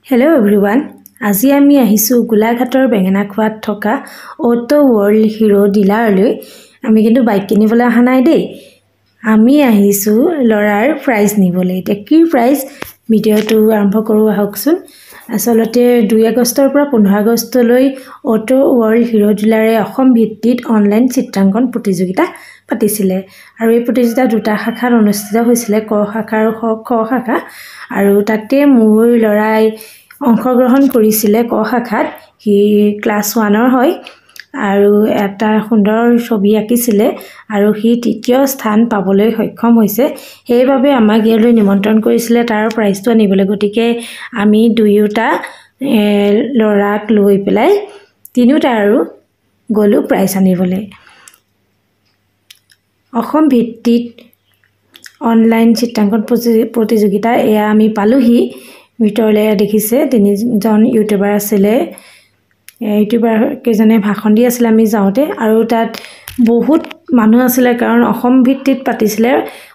Hello everyone. আজি আমি আহিছো গোলাঘাটৰ বেঙেনাখোৱাত থকা অটো ওয়াৰ্ল্ড হিৰো ডিলাৰলৈ। আমি কিন্তু বাইক কিনিবলৈ অহা নাই দেই। আমি আহিছো লৰাৰ প্ৰাইজ নিবলৈ। এতিয়া কি প্ৰাইজ ভিডিওটো আৰম্ভ কৰো আহকচোন। আসলতে 2 আগষ্টৰ পৰা 15 আগষ্টলৈ অটো ওয়াৰ্ল্ড হিৰো ডিলাৰে অসম ভিত্তিত অনলাইন চিত্ৰাংকন প্ৰতিযোগিতা পাতিছিলে আৰু এই প্ৰতিযোগিতা দুটা শাখাত অনুষ্ঠিত হৈছিলে, ক শাখা আৰু খ শাখা। আৰু তাতে মোৰ লৰাই অংশগ্ৰহণ কৰিছিলে ক শাখাত। হি ক্লাস 1ৰ হয় আৰু এটা সুন্দৰ ছবি আঁকিছিলে আৰু হি তৃতীয় স্থান পাবলৈ সক্ষম হৈছে। সেইবাবে আমাক ইয়ালৈ নিমন্ত্ৰণ কৰিছিলে তাৰ প্ৰাইজটো আনিবলৈ। গতিকে আমি দুয়োটা লৰাক লৈ পেলাই তিনিওটা আৰু গলো প্ৰাইজ আনিবলৈ। অসম ভিত্তিত অনলাইন চিত্ৰাংকন প্ৰতিযোগিতা এয়া আমি পালোহি। ভিতৰলৈ দেখিছে তিনিজন ইউটিউবাৰ আছিলে। ইউটিউবাৰ কেজনে ভাষণ দি আছিল আমি যাওঁতে, আৰু তাত বহুত মানুহ আছিলে কাৰণ অসম ভিত্তিত পাতিছিলে।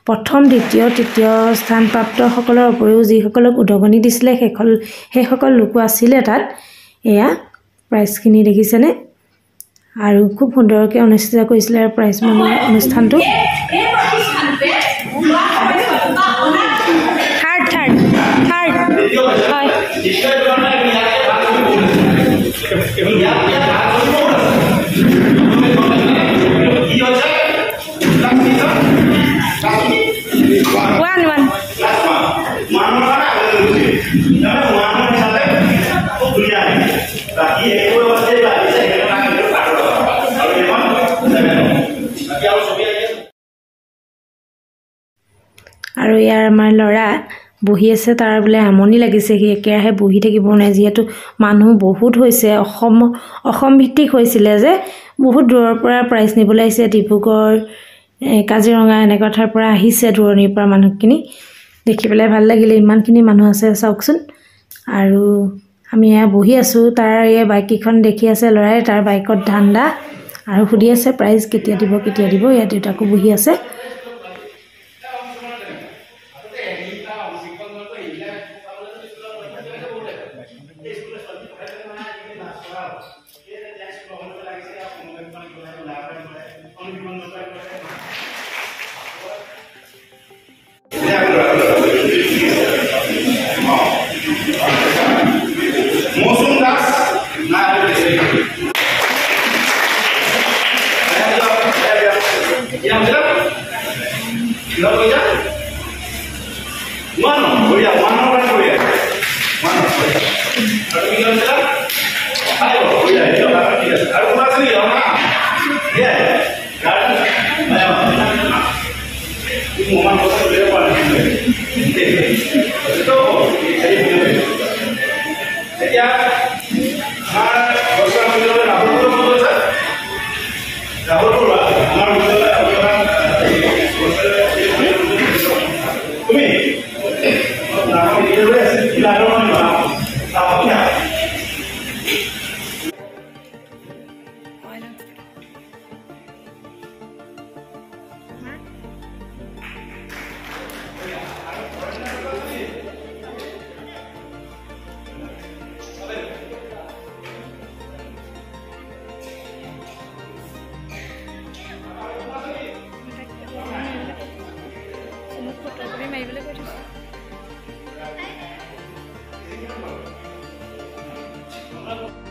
প্ৰথম দ্বিতীয় তৃতীয় স্থান প্ৰাপ্ত সকলৰ উপৰিও যিসকলক উদগনি দিছিলে সেইসকল লোকো আছিলে তাত। এয়া প্ৰাইজখিনি দেখিছেনে, আৰু খুব সুন্দৰকৈ অনুষ্ঠিত কৰিছিলে প্ৰাইজ অনুষ্ঠানটো। আৰু ইয়াৰ আমাৰ লৰা বহি আছে, তাৰ বোলে আমনি লাগিছে, সি একেৰাহে বহি থাকিব নাই। যিহেতু মানুহ বহুত হৈছে, অসম ভিত্তিক হৈছিলে যে বহুত দূৰৰ পৰা প্ৰাইজ নিবলৈ আহিছে। ডিব্ৰুগড়, কাজিৰঙা এনেকুৱা ঠাইৰ পৰা আহিছে, দূৰণিৰ পৰা মানুহখিনি। দেখি পেলাই ভাল লাগিলে, ইমানখিনি মানুহ আছে চাওকচোন। আৰু আমি এয়া বহি আছো, তাৰ এই বাইকখন দেখি আছে লৰাই, তাৰ বাইকত ধান্দা আৰু সুধি আছে প্ৰাইজ কেতিয়া দিব। ইয়াত দেউতাকো বহি আছে। Hello.